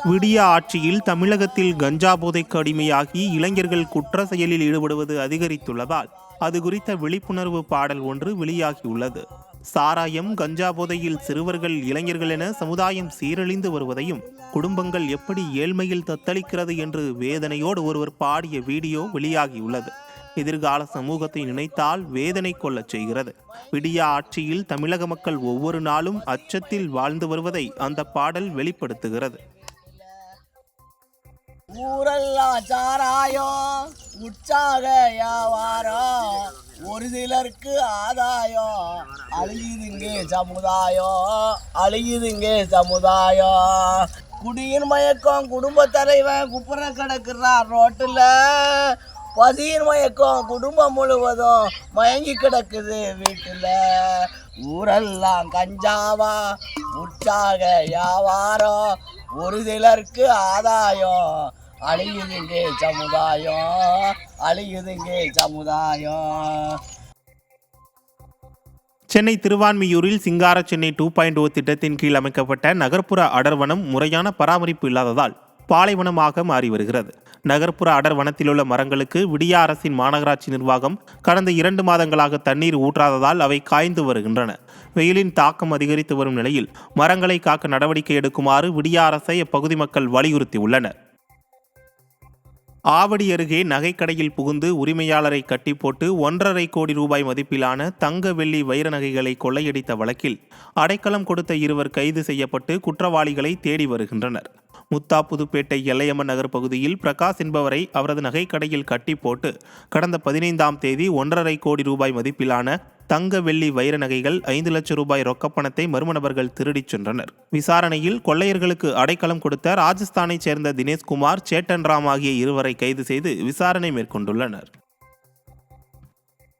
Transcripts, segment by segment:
விடிய ஆட்சியில் தமிழகத்தில் கஞ்சா போதைக்கு அடிமையாகி இளைஞர்கள் குற்ற செயலில் ஈடுபடுவது அதிகரித்துள்ளதால் அது குறித்த விழிப்புணர்வு பாடல் ஒன்று வெளியாகியுள்ளது. சாராயம், கஞ்சா போதையில் சிறுவர்கள், இளைஞர்கள் என சமுதாயம் சீரழிந்து வருவதையும், குடும்பங்கள் எப்படி ஏழ்மையில் தத்தளிக்கிறது என்று வேதனையோடு ஒருவர் பாடிய வீடியோ வெளியாகியுள்ளது. எதிர்கால சமூகத்தை நினைத்தால் வேதனை கொள்ளச் செய்கிறது. விடிய ஆட்சியில் தமிழக மக்கள் ஒவ்வொரு நாளும் அச்சத்தில் வாழ்ந்து வருவதை அந்த பாடல் வெளிப்படுத்துகிறது. ஊரெல்லாம் சாராயம், உற்சாக வியாபாரம், ஒரு சிலருக்கு ஆதாயம், அழியுதுங்கே சமுதாயம், அழியுதுங்கே சமுதாயம். குடியின் மயக்கம், குடும்ப தலைவன் குப்புற கிடக்குறான் ரோட்டுல. பசியின் மயக்கம், குடும்பம் முழுவதும் மயங்கி கிடக்குது வீட்டுல. ஊரெல்லாம் கஞ்சாவா, உற்சாக வியாபாரம், ஒரு சிலருக்கு ஆதாயம், அழியுதுங்கே சமுதாயம், அழியுதுங்கே சமுதாயம். சென்னை திருவான்மியூரில் சிங்கார சென்னை 2.0 திட்டத்தின் கீழ் அமைக்கப்பட்ட நகர்ப்புற அடர்வனம் முறையான பராமரிப்பு இல்லாததால் பாலைவனமாக மாறி வருகிறது. நகர்ப்புற அடர் வனத்திலுள்ள மரங்களுக்கு விடிய அரசின் மாநகராட்சி நிர்வாகம் கடந்த 2 மாதங்களாக தண்ணீர் ஊற்றாததால் அவை காய்ந்து வருகின்றன. வெயிலின் தாக்கம் அதிகரித்து வரும் நிலையில் மரங்களை காக்க நடவடிக்கை எடுக்குமாறு விடிய அரசை அப்பகுதி மக்கள் வலியுறுத்தியுள்ளனர். ஆவடி அருகே நகைக்கடையில் புகுந்து உரிமையாளரை கட்டி போட்டு 1.5 கோடி ரூபாய் மதிப்பிலான தங்க, வெள்ளி, வைர நகைகளை கொள்ளையடித்த வழக்கில் அடைக்கலம் கொடுத்த 2 கைது செய்யப்பட்டு குற்றவாளிகளை தேடி வருகின்றனர். முத்தாப்புதுப்பேட்டை எல்லையம்மன் நகர் பகுதியில் பிரகாஷ் என்பவரை அவரது நகைக்கடையில் கட்டி போட்டு கடந்த 15ஆம் தேதி 1.5 கோடி ரூபாய் மதிப்பிலான தங்க, வெள்ளி, வைர நகைகள், 5 லட்சம் ரூபாய் ரொக்கப்பணத்தை மர்ம நபர்கள் திருடிச் சென்றனர். விசாரணையில் கொள்ளையர்களுக்கு அடைக்கலம் கொடுத்த ராஜஸ்தானைச் சேர்ந்த தினேஷ்குமார், சேட்டன் ராம் ஆகிய 2 கைது செய்து விசாரணை மேற்கொண்டுள்ளனர்.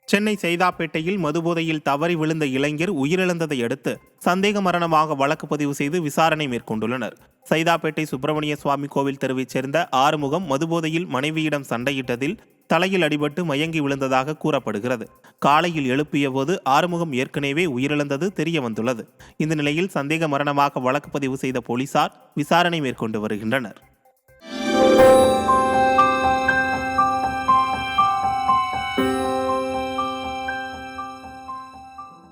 சென்னை சைதாப்பேட்டையில் மதுபோதையில் தவறி விழுந்த இளைஞர் உயிரிழந்ததை அடுத்து சந்தேக மரணமாக வழக்கு பதிவு செய்து விசாரணை மேற்கொண்டுள்ளனர். சைதாப்பேட்டை சுப்பிரமணிய சுவாமி கோவில் தெருவைச் சேர்ந்த ஆறுமுகம் மதுபோதையில் மனைவியிடம் சண்டையிட்டதில் தலையில் அடிபட்டு மயங்கி விழுந்ததாக கூறப்படுகிறது. காலையில் எழுப்பிய போது ஆறுமுகம் ஏற்கனவே உயிரிழந்தது தெரிய வந்துள்ளது. இந்த நிலையில் சந்தேக மரணமாக வழக்கு பதிவு செய்த போலீசார் விசாரணை மேற்கொண்டு வருகின்றனர்.